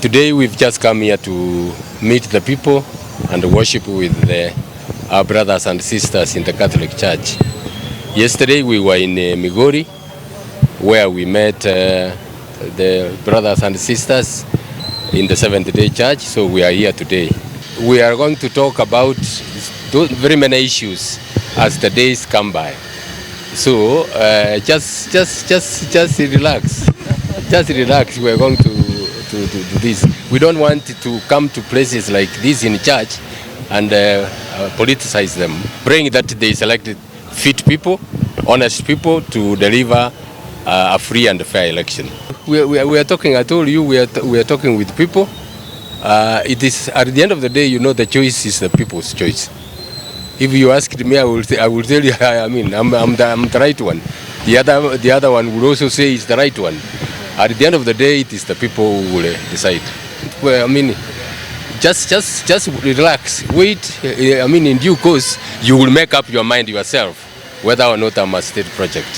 Today we've just come here to meet the people and worship with our brothers and sisters in the Catholic Church. Yesterday we were in Migori, where we met the brothers and sisters in the Seventh-day Church, so we are here today. We are going to talk about very many issues as the days come by. So just relax. Just relax. We are going to do this. We don't want to come to places like this in church and politicize them. Praying that they selected fit people, honest people to deliver a free and fair election. We are talking. I told you we are talking with people. It is at the end of the day, you know, the choice is the people's choice. If you asked me, I will tell you. I mean, I'm the right one. The other one will also say it's the right one. At the end of the day, it is the people who will decide. Well, I mean, just relax. Wait. I mean, in due course, you will make up your mind yourself whether or not I'm a state project.